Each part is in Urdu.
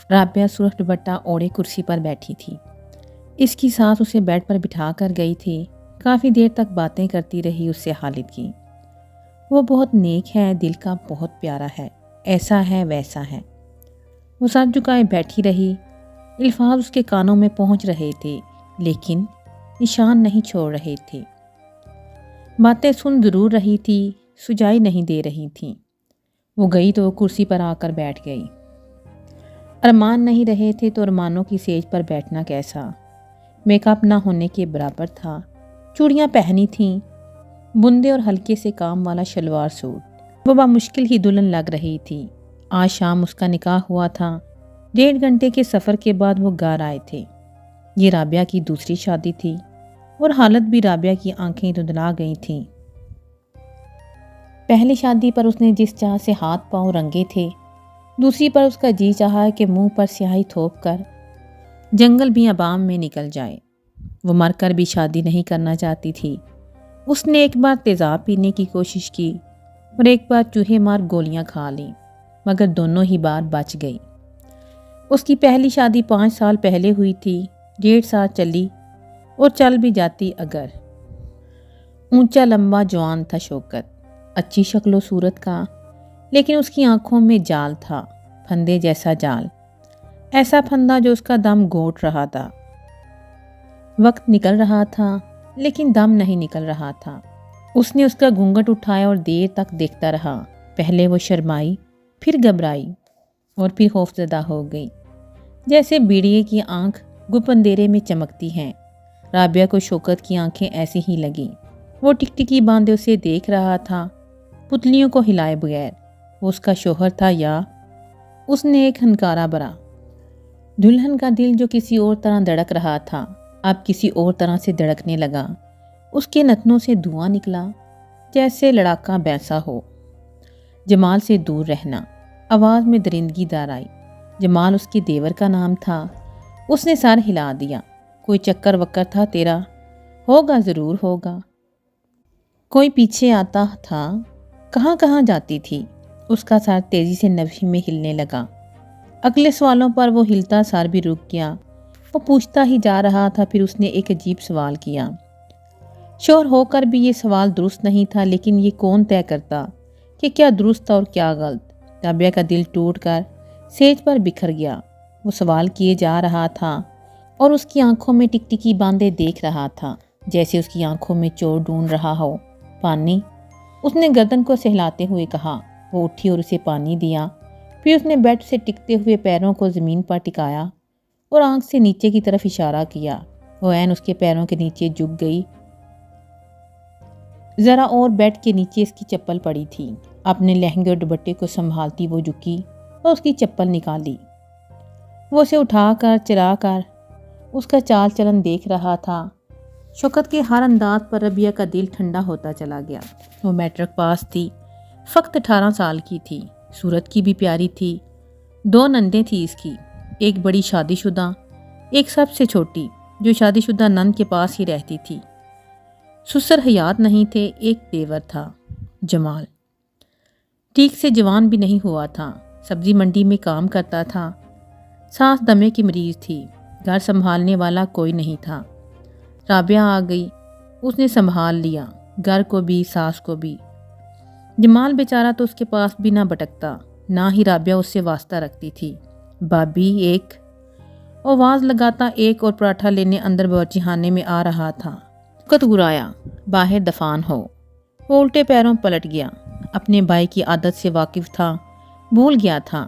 رابعہ سرخ دوپٹہ اوڑھے کرسی پر بیٹھی تھی۔ اس کی ساس اسے بیڈ پر بٹھا کر گئی تھی۔ کافی دیر تک باتیں کرتی رہی اس سے خالد کی۔ وہ بہت نیک ہے، دل کا بہت پیارا ہے، ایسا ہے ویسا ہے۔ وہ سر جھکائے بیٹھی رہی۔ الفاظ اس کے کانوں میں پہنچ رہے تھے لیکن نشان نہیں چھوڑ رہے تھے۔ باتیں سن ضرور رہی تھی، سجائی نہیں دے رہی تھیں۔ وہ گئی تو وہ کرسی پر آ کر بیٹھ گئی۔ ارمان نہیں رہے تھے تو ارمانوں کی سیج پر بیٹھنا کیسا؟ میک اپ نہ ہونے کے برابر تھا۔ چوڑیاں پہنی تھیں، بندے اور ہلکے سے کام والا شلوار سوٹ۔ وہ بامشکل ہی دلہن لگ رہی تھی۔ آج شام اس کا نکاح ہوا تھا۔ 1.5 گھنٹے کے سفر کے بعد وہ گھر آئے تھے۔ یہ رابعہ کی دوسری شادی تھی اور حالت بھی رابعہ کی آنکھیں دھندلا گئی تھیں۔ پہلی شادی پر اس نے جس چاہ سے ہاتھ پاؤں رنگے تھے، دوسری پر اس کا جی چاہا کہ منہ پر سیاہی تھوپ کر جنگل بھی عبام میں نکل جائے۔ وہ مر کر بھی شادی نہیں کرنا چاہتی تھی۔ اس نے ایک بار تیزاب پینے کی کوشش کی اور ایک بار چوہے مار گولیاں کھا لیں، مگر دونوں ہی بار بچ گئی۔ اس کی پہلی شادی 5 سال پہلے ہوئی تھی۔ 1.5 سال چلی اور چل بھی جاتی اگر۔ اونچا لمبا جوان تھا شوکت، اچھی شکل و صورت کا، لیکن اس کی آنکھوں میں جال تھا، پھندے جیسا جال، ایسا پھندا جو اس کا دم گھونٹ رہا تھا۔ وقت نکل رہا تھا لیکن دم نہیں نکل رہا تھا۔ اس نے اس کا گھونگھٹ اٹھایا اور دیر تک دیکھتا رہا۔ پہلے وہ شرمائی، پھر گھبرائی اور پھر خوفزدہ ہو گئی، جیسے بیڑیے کی آنکھ گپ اندھیرے میں چمکتی ہیں۔ رابعہ کو شوکت کی آنکھیں ایسی ہی لگیں۔ وہ ٹکٹکی باندھے اسے دیکھ رہا تھا، پتلیوں کو ہلائے بغیر۔ وہ اس کا شوہر تھا یا؟ اس نے ایک ہنکارا بھرا۔ دلہن کا دل جو کسی اور طرح دھڑک رہا تھا اب کسی اور طرح سے دھڑکنے لگا۔ اس کے نتنوں سے دھواں نکلا جیسے لڑاکا بھینسا ہو۔ جمال سے دور رہنا، آواز میں درندگی دار آئی۔ جمال اس کے دیور کا نام تھا۔ اس نے سر ہلا دیا۔ کوئی چکر وکر تھا تیرا؟ ہوگا، ضرور ہوگا۔ کوئی پیچھے آتا تھا؟ کہاں کہاں جاتی تھی؟ اس کا سر تیزی سے نفی میں ہلنے لگا۔ اگلے سوالوں پر وہ ہلتا سر بھی رک گیا۔ وہ پوچھتا ہی جا رہا تھا، پھر اس نے ایک عجیب سوال کیا۔ شوہر ہو کر بھی یہ سوال درست نہیں تھا، لیکن یہ کون طے کرتا کہ کیا درست اور کیا غلط؟ رابعہ کا دل ٹوٹ کر سیج پر بکھر گیا۔ وہ سوال کیے جا رہا تھا اور اس کی آنکھوں میں ٹکٹکی باندھے دیکھ رہا تھا، جیسے اس کی آنکھوں میں چور ڈھونڈ رہا ہو۔ پانی؟ اس نے گردن کو سہلاتے ہوئے کہا۔ وہ اٹھی اور اسے پانی دیا۔ پھر اس نے بیڈ سے ٹکتے ہوئے پیروں کو زمین پر ٹکایا اور آنکھ سے نیچے کی طرف اشارہ کیا۔ وہ عین اس کے پیروں کے نیچے جھک گئی۔ ذرا اور بیڈ کے نیچے اس کی چپل پڑی تھی۔ اپنے لہنگے اور دوپٹے کو سنبھالتی وہ جھکی اور اس کی چپل نکالی۔ وہ اسے اٹھا کر چلا کر اس کا چال چلن دیکھ رہا تھا۔ شوکت کے ہر انداز پر رابعہ کا دل ٹھنڈا ہوتا چلا گیا۔ وہ میٹرک پاس تھی، فقط 18 سال کی تھی، صورت کی بھی پیاری تھی۔ 2 نندیں تھی اس کی، ایک بڑی شادی شدہ، ایک سب سے چھوٹی جو شادی شدہ نند کے پاس ہی رہتی تھی۔ سسر حیات نہیں تھے۔ ایک دیور تھا، جمال، ٹھیک سے جوان بھی نہیں ہوا تھا، سبزی منڈی میں کام کرتا تھا۔ سانس دمے کی مریض تھی، گھر سنبھالنے والا کوئی نہیں تھا۔ رابعہ آ گئی، اس نے سنبھال لیا، گھر کو بھی ساس کو بھی۔ جمال بیچارہ تو اس کے پاس بھی نہ بٹکتا، نہ ہی رابعہ اس سے واسطہ رکھتی تھی۔ بابی ایک آواز لگاتا ایک اور پراٹھا لینے اندر باورچی خانے میں آ رہا تھا۔ شوکت گرایا، باہر دفان ہو۔ وہ الٹے پیروں پلٹ گیا۔ اپنے بھائی کی عادت سے واقف تھا، بھول گیا تھا۔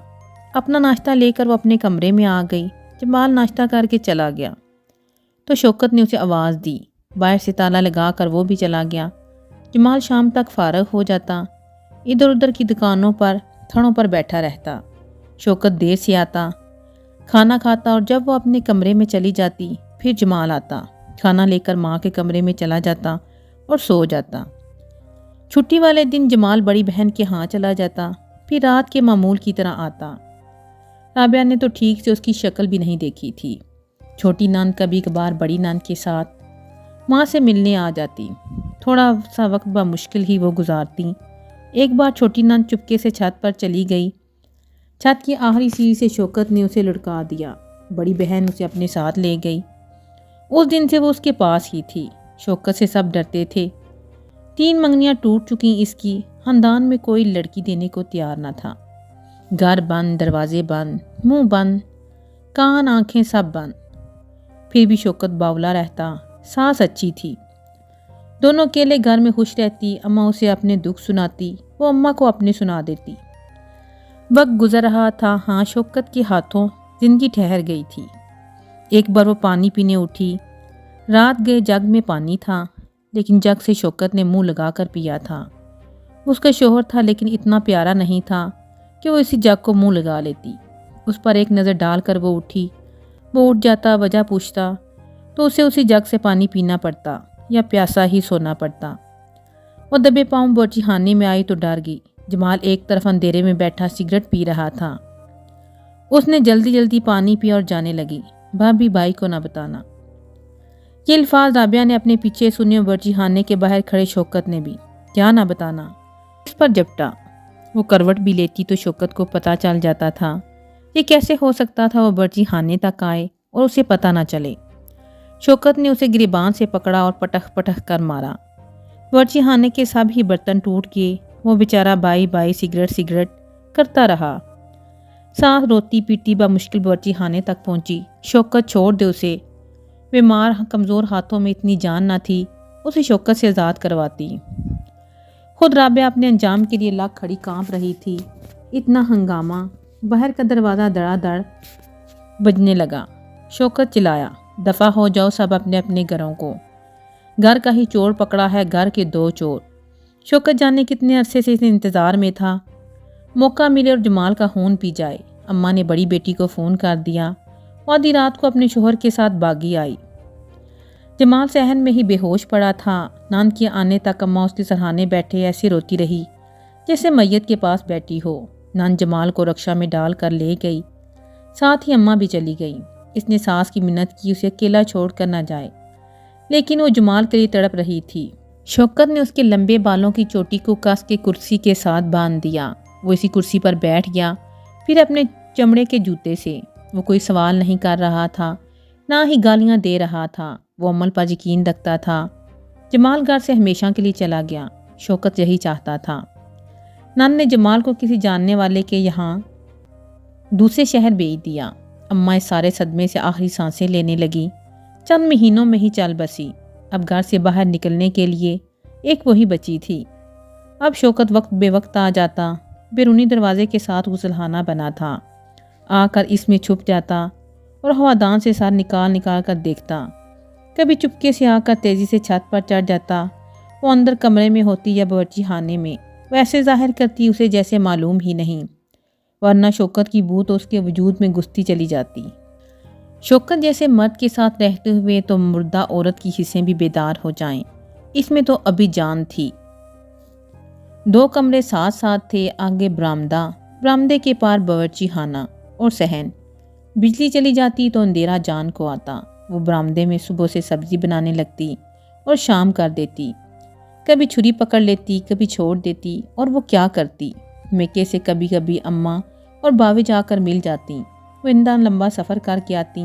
اپنا ناشتہ لے کر وہ اپنے کمرے میں آ گئی۔ جمال ناشتہ کر کے چلا گیا تو شوکت نے اسے آواز دی۔ باہر سے تالا لگا کر وہ بھی چلا گیا۔ جمال شام تک فارغ ہو جاتا، ادھر ادھر کی دکانوں پر تھڑوں پر بیٹھا رہتا۔ شوکت دیر سے آتا، کھانا کھاتا اور جب وہ اپنے کمرے میں چلی جاتی پھر جمال آتا، کھانا لے کر ماں کے کمرے میں چلا جاتا اور سو جاتا۔ چھٹی والے دن جمال بڑی بہن کے ہاں چلا جاتا، پھر رات کے معمول کی طرح آتا۔ رابعہ نے تو ٹھیک سے اس کی شکل بھی نہیں دیکھی تھی۔ چھوٹی ناند کبھی کبھار بڑی ناند کے ساتھ ماں سے ملنے آ جاتی، تھوڑا سا وقت بمشکل ہی وہ گزارتی۔ ایک بار چھوٹی ناند چپکے سے چھت پر چلی گئی چھت کی آخری سیڑھی سے شوکت نے اسے لڑکا دیا۔ بڑی بہن اسے اپنے ساتھ لے گئی۔ اس دن سے وہ اس کے پاس ہی تھی۔ شوکت سے سب ڈرتے تھے۔ 3 منگنیاں ٹوٹ چکی اس کی، خاندان میں کوئی لڑکی دینے کو تیار نہ تھا۔ گھر بند، دروازے بند، منہ بند، کان آنکھیں سب بند، پھر بھی شوکت باولا رہتا۔ ساس اچھی تھی، دونوں اکیلے گھر میں خوش رہتی۔ اماں اسے اپنے دکھ سناتی، وہ اماں کو اپنے سنا دیتی۔ وقت گزر رہا تھا۔ ہاں، شوکت کے ہاتھوں زندگی ٹھہر گئی تھی۔ ایک بار وہ پانی پینے اٹھی۔ رات گئے جگ میں پانی تھا، لیکن جگ سے شوکت نے منہ لگا کر پیا تھا۔ اس کا شوہر تھا، لیکن اتنا پیارا نہیں تھا کہ وہ اسی جگ کو منہ لگا لیتی۔ اس پر ایک نظر ڈال کر وہ اٹھی۔ وہ اٹھ جاتا، وجہ پوچھتا تو اسے اسی جگ سے پانی پینا پڑتا یا پیاسا ہی سونا پڑتا۔ وہ دبے پاؤں باورچی خانے میں آئی تو ڈر گئی۔ جمال ایک طرف اندھیرے میں بیٹھا سگریٹ پی رہا تھا۔ اس نے جلدی جلدی پانی پیا اور جانے لگی، بھابھی بھائی کو نہ بتانا۔ یہ الفاظ رابعہ نے اپنے پیچھے سنے، باورچی خانے کے باہر کھڑے شوکت نے بھی۔ کیا نہ بتانا؟ اس پر جپٹا۔ وہ کروٹ بھی لیتی تو شوکت کو پتہ چل جاتا تھا۔ یہ کیسے ہو سکتا تھا وہ باورچی خانے تک آئے اور اسے پتہ نہ چلے؟ شوکت نے اسے گریبان سے پکڑا اور پٹخ پٹخ کر مارا۔ باورچی خانے کے سب ہی برتن ٹوٹ گئے۔ وہ بیچارہ بائی بائی سگریٹ سگریٹ کرتا رہا۔ سانس روتی پیٹی بمشکل باورچی خانے تک پہنچی۔ شوکت چھوڑ دے اسے، بیمار کمزور ہاتھوں میں اتنی جان نہ تھی، اسے شوکت سے آزاد کرواتی۔ خود رابعہ اپنے انجام کے لیے لگ کھڑی کانپ رہی تھی۔ اتنا ہنگامہ، باہر کا دروازہ دڑا دڑ بجنے لگا۔ شوکت چلایا، دفع ہو جاؤ سب اپنے اپنے گھروں کو، گھر کا ہی چور پکڑا ہے، گھر کے 2 چور۔ شوکت جانے کتنے عرصے سے اس انتظار میں تھا، موقع ملے اور جمال کا خون پی جائے۔ اماں نے بڑی بیٹی کو فون کر دیا، آدھی رات کو اپنے شوہر کے ساتھ باغی آئی۔ جمال صحن میں ہی بے ہوش پڑا تھا۔ ناند کے آنے تک اماں اس کے سرہانے بیٹھے ایسے روتی رہی جیسے میت کے پاس بیٹھی ہو۔ ناند جمال کو رکشہ میں ڈال کر لے گئی، ساتھ ہی اماں بھی چلی گئی۔ اس نے ساس کی منت کی اسے اکیلا چھوڑ کر نہ جائے، لیکن وہ جمال کے لیے تڑپ رہی تھی۔ شوکت نے اس کے لمبے بالوں کی چوٹی کو کس کے کرسی کے ساتھ باندھ دیا۔ وہ اسی کرسی پر بیٹھ گیا، پھر اپنے چمڑے کے جوتے سے۔ وہ کوئی سوال نہیں کر رہا تھا، نہ ہی گالیاں دے رہا تھا۔ وہ عمل پر یقین رکھتا تھا۔ جمال گھر سے ہمیشہ کے لیے چلا گیا۔ شوکت یہی چاہتا تھا۔ نند نے جمال کو کسی جاننے والے کے یہاں دوسرے شہر بھیج دیا۔ اماں اس سارے صدمے سے آخری سانسیں لینے لگی۔ چند مہینوں میں ہی چل بسی۔ اب گھر سے باہر نکلنے کے لیے ایک وہی بچی تھی۔ اب شوکت وقت بے وقت آ جاتا۔ بیرونی دروازے کے ساتھ غسلخانہ بنا تھا، آ کر اس میں چھپ جاتا اور ہوادان سے سر نکال نکال کر دیکھتا۔ کبھی چپکے سے آ کر تیزی سے چھت پر چڑھ جاتا۔ وہ اندر کمرے میں ہوتی یا باورچی خانے میں، ویسے ظاہر کرتی اسے جیسے معلوم ہی نہیں، ورنہ شوکت کی بو تو اس کے وجود میں گھستی چلی جاتی۔ شوکت جیسے مرد کے ساتھ رہتے ہوئے تو مردہ عورت کی حصیں بھی بیدار ہو جائیں، اس میں تو ابھی جان تھی۔ 2 کمرے ساتھ ساتھ تھے، آگے برآمدہ، برآمدے کے پار باورچی خانہ اور صحن۔ بجلی چلی جاتی تو اندھیرا جان کو آتا۔ وہ برآمدے میں صبح سے سبزی بنانے لگتی اور شام کر دیتی۔ کبھی چھری پکڑ لیتی، کبھی چھوڑ دیتی، اور وہ کیا کرتی، میکے سے کبھی کبھی اماں اور باوی جا کر مل جاتی۔ وہ اتنا لمبا سفر کر کے آتی،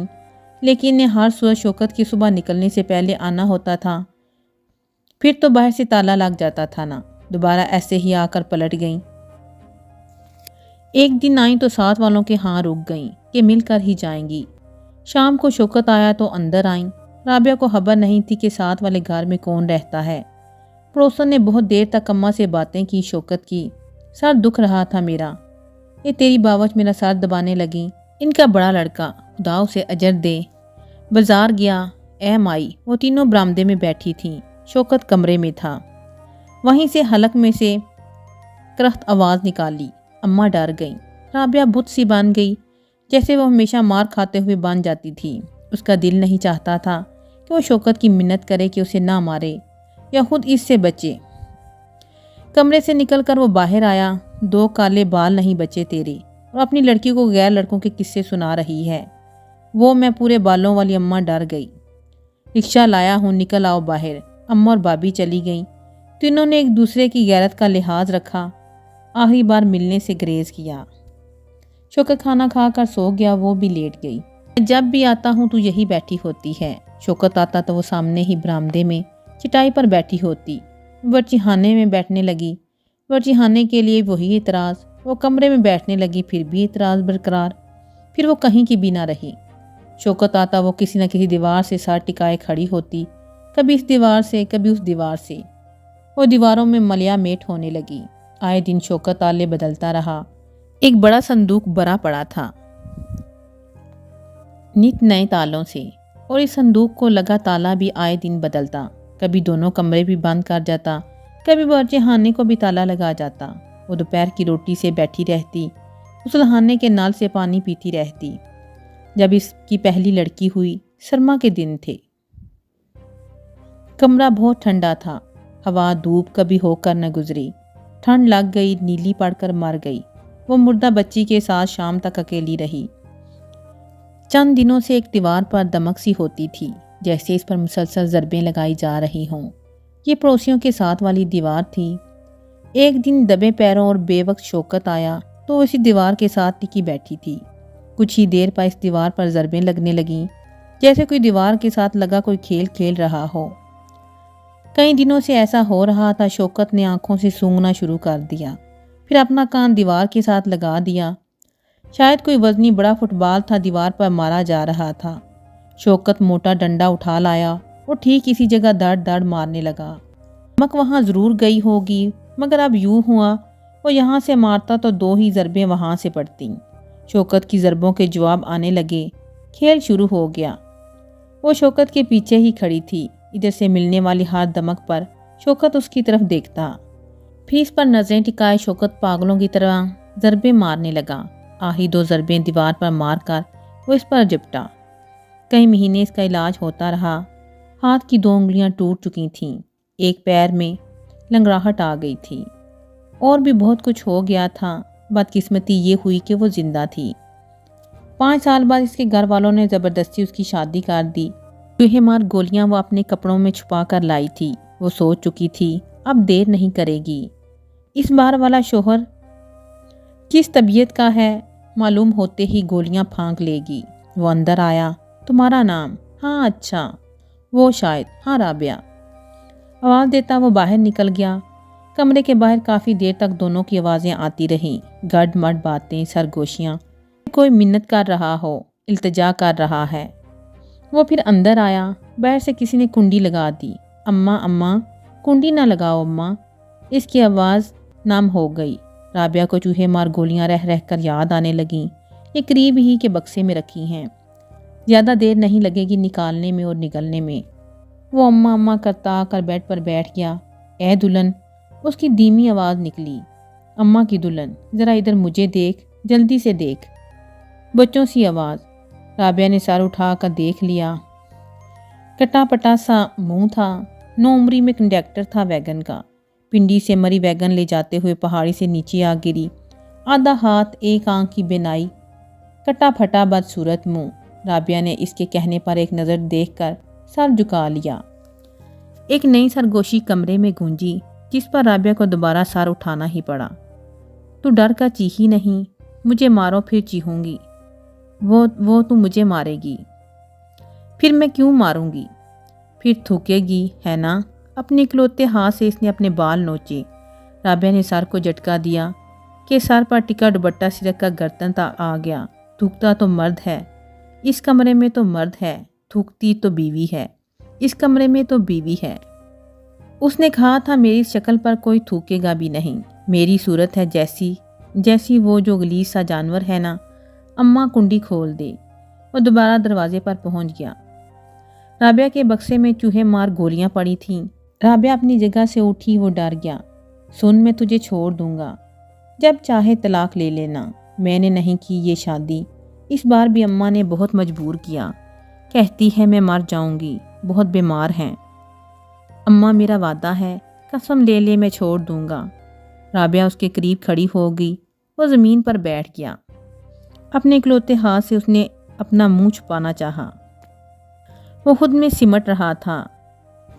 لیکن انہیں ہر صبح شوکت کی صبح نکلنے سے پہلے آنا ہوتا تھا۔ پھر تو باہر سے تالا لگ جاتا تھا نا، دوبارہ ایسے ہی آ کر پلٹ گئیں۔ ایک دن آئیں تو ساتھ والوں کے ہاں رک گئیں کہ مل کر ہی جائیں گی۔ شام کو شوکت آیا تو اندر آئیں۔ رابعہ کو خبر نہیں تھی کہ ساتھ والے گھر میں کون رہتا ہے۔ پڑوسن نے بہت دیر تک اماں سے باتیں کی۔ شوکت کی سر دکھ رہا تھا میرا، یہ تیری باوچ میرا سر دبانے لگیں۔ ان کا بڑا لڑکا، خدا اسے اجر دے، بازار گیا۔ اے مائی، وہ تینوں برآمدے میں بیٹھی تھیں، شوکت کمرے میں تھا۔ وہیں سے حلق میں سے کرخت آواز نکالی۔ اماں ڈر گئیں۔ رابعہ بت سی بن گئی، جیسے وہ ہمیشہ مار کھاتے ہوئے بن جاتی تھی۔ اس کا دل نہیں چاہتا تھا کہ وہ شوکت کی منت کرے کہ اسے نہ مارے یا خود اس سے بچے۔ کمرے سے نکل کر وہ باہر آیا۔ 2 کالے بال نہیں بچے تیرے، اور اپنی لڑکی کو غیر لڑکوں کے قصے سنا رہی ہے۔ وہ میں پورے بالوں والی اماں ڈر گئی۔ رکشہ لایا ہوں، نکل آؤ باہر۔ اماں اور بابی چلی گئیں۔ تینوں نے ایک دوسرے کی غیرت کا لحاظ رکھا، آخری بار ملنے سے گریز کیا۔ شوکت کھانا کھا کر سو گیا، وہ بھی لیٹ گئی۔ جب بھی آتا ہوں تو یہی بیٹھی ہوتی ہے۔ شوکت آتا تو وہ سامنے ہی برآمدے میں چٹائی پر بیٹھی ہوتی۔ ورچی خانے میں بیٹھنے لگی، ورچی خانے کے لیے وہی اعتراض، وہ کمرے میں بیٹھنے لگی، پھر بھی اعتراض برقرار، پھر وہ کہیں کی بھی نہ رہی۔ شوکت آتا وہ کسی نہ کسی دیوار سے سر ٹکائے کھڑی ہوتی، کبھی اس دیوار سے کبھی اس دیوار سے، وہ دیواروں میں ملیا میٹ ہونے لگی۔ آئے دن شوکت تالے بدلتا رہا۔ ایک بڑا صندوق بھرا پڑا تھا نت نئے تالوں سے، اور اس صندوق کو لگا تالا بھی آئے دن بدلتا، کبھی دونوں کمرے بھی بند کر جاتا، کبھی باورچی خانے کو بھی تالا لگا جاتا۔ وہ دوپہر کی روٹی سے بیٹھی رہتی، غسلخانے کے نل سے پانی پیتی رہتی۔ جب اس کی پہلی لڑکی ہوئی، سرما کے دن تھے، کمرہ بہت ٹھنڈا تھا، ہوا دھوپ کبھی ہو کر نہ گزری، ٹھنڈ لگ گئی، نیلی پڑ کر مر گئی۔ وہ مردہ بچی کے ساتھ شام تک اکیلی رہی۔ چند دنوں سے ایک دیوار پر دمک سی ہوتی تھی، جیسے اس پر مسلسل ضربیں لگائی جا رہی ہوں۔ یہ پڑوسیوں کے ساتھ والی دیوار تھی۔ ایک دن دبے پیروں اور بے وقت شوکت آیا تو اسی دیوار کے ساتھ ٹکی بیٹھی تھی۔ کچھ ہی دیر پر اس دیوار پر ضربیں لگنے لگیں، جیسے کوئی دیوار کے ساتھ لگا کوئی کھیل کھیل رہا ہو۔ کئی دنوں سے ایسا ہو رہا تھا۔ شوکت نے آنکھوں سے سونگنا شروع کر دیا، پھر اپنا کان دیوار کے ساتھ لگا دیا۔ شاید کوئی وزنی بڑا فٹ بال تھا دیوار پر مارا جا رہا تھا۔ شوکت موٹا ڈنڈا اٹھا لایا اور ٹھیک اسی جگہ دڑ دڑ مارنے لگا۔ دمک وہاں ضرور گئی ہوگی، مگر اب یوں ہوا وہ یہاں سے مارتا تو دو ہی ضربیں وہاں سے پڑتیں۔ شوکت کی ضربوں کے جواب آنے لگے، کھیل شروع ہو گیا۔ وہ شوکت کے پیچھے ہی کھڑی تھی، ادھر سے ملنے والی ہر دمک پر شوکت اس کی طرف دیکھتا، پھر اس پر نظریں ٹکائے شوکت پاگلوں کی طرح ضربیں مارنے لگا۔ آہی دو ضربیں دیوار پر مار کر وہ اس پر جپٹا۔ کئی مہینے اس کا علاج ہوتا رہا۔ ہاتھ کی 2 انگلیاں ٹوٹ چکی تھیں، ایک پیر میں لنگڑاہٹ آ گئی تھی، اور بھی بہت کچھ ہو گیا تھا۔ بدقسمتی یہ ہوئی کہ وہ زندہ تھی۔ 5 سال بعد اس کے گھر والوں نے زبردستی اس کی شادی کر دی۔ چوہے مار گولیاں وہ اپنے کپڑوں میں چھپا کر لائی تھی۔ وہ سوچ چکی تھی اب دیر نہیں کرے گی۔ اس بار والا شوہر کس طبیعت کا ہے معلوم ہوتے ہی گولیاں پھانک لے گی۔ وہ اندر آیا۔ تمہارا نام؟ ہاں اچھا، وہ شاید، ہاں رابعہ۔ آواز دیتا وہ باہر نکل گیا۔ کمرے کے باہر کافی دیر تک دونوں کی آوازیں آتی رہیں، گڈ مڈ باتیں، سرگوشیاں، کوئی منت کر رہا ہو، التجا کر رہا ہے۔ وہ پھر اندر آیا۔ باہر سے کسی نے کنڈی لگا دی۔ اماں اماں کنڈی نہ لگاؤ اماں۔ اس کی آواز نم ہو گئی۔ رابعہ کو چوہے مار گولیاں رہ رہ کر یاد آنے لگیں۔ یہ قریب ہی کے بکسے میں رکھی ہیں، زیادہ دیر نہیں لگے گی نکالنے میں اور نگلنے میں۔ وہ اماں اماں کرتا آ کر بیڈ پر بیٹھ گیا۔ اے دلہن، اس کی دھیمی آواز نکلی۔ اماں کی دلہن، ذرا ادھر مجھے دیکھ، جلدی سے دیکھ۔ بچوں سی آواز۔ رابعہ نے سر اٹھا کر دیکھ لیا۔ کٹا پٹا سا منہ تھا، 9 عمری میں کنڈکٹر تھا ویگن کا۔ پنڈی سے مری ویگن لے جاتے ہوئے پہاڑی سے نیچے آ گری۔ آدھا ہاتھ، ایک آنکھ کی بینائی، کٹا پھٹا بدصورت منہ۔ رابعہ نے اس کے کہنے پر ایک نظر دیکھ کر سر جھکا لیا۔ ایک نئی سرگوشی کمرے میں گونجی، جس پر رابعہ کو دوبارہ سر اٹھانا ہی پڑا۔ تو ڈر کا چیخی نہیں، مجھے مارو پھر چیخوں گی۔ وہ تو مجھے مارے گی۔ پھر میں کیوں ماروں گی؟ پھر تھوکے گی، ہے نا؟ اپنے اکلوتے ہاتھ سے اس نے اپنے بال نوچے۔ رابعہ نے سر کو جھٹکا دیا کہ سر پر ٹکا دوپٹہ سرک کا گردن تک آ گیا۔ تھوکتا تو مرد ہے، اس کمرے میں تو مرد ہے، تھوکتی تو بیوی ہے، اس کمرے میں تو بیوی ہے۔ اس نے کہا تھا میری شکل پر کوئی تھوکے گا بھی نہیں، میری صورت ہے جیسی وہ جو غلیظ سا جانور ہے نا۔ اماں کنڈی کھول دے۔ وہ دوبارہ دروازے پر پہنچ گیا۔ رابعہ کے بکسے میں چوہے مار گولیاں پڑی تھیں۔ رابعہ اپنی جگہ سے اٹھی، وہ ڈر گیا۔ سن، میں تجھے چھوڑ دوں گا، جب چاہے طلاق لے لینا۔ میں نے نہیں کی یہ شادی، اس بار بھی اماں نے بہت مجبور کیا۔ کہتی ہے میں مر جاؤں گی، بہت بیمار ہیں۔ اماں میرا وعدہ ہے، قسم لے لے میں چھوڑ دوں گا۔ رابعہ اس کے قریب کھڑی ہو گئی۔ وہ زمین پر بیٹھ گیا۔ اپنے اکلوتے ہاتھ سے اس نے اپنا منہ چھپانا چاہا۔ وہ خود میں سمٹ رہا تھا۔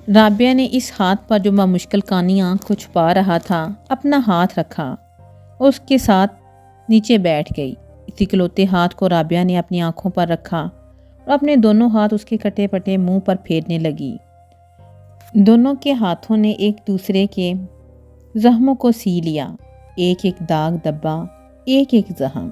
رابعہ نے اس ہاتھ پر جو بمشکل کانی آنکھ کو چھپا رہا تھا اپنا ہاتھ رکھا اور اس کے ساتھ نیچے بیٹھ گئی۔ اس اکلوتے ہاتھ کو رابعہ نے اپنی آنکھوں پر رکھا اور اپنے دونوں ہاتھ اس کے کٹے پٹے منہ پر پھیرنے لگی۔ دونوں کے ہاتھوں نے ایک دوسرے کے زخموں کو سی لیا، ایک ایک داغ دبا، ایک ایک زخم۔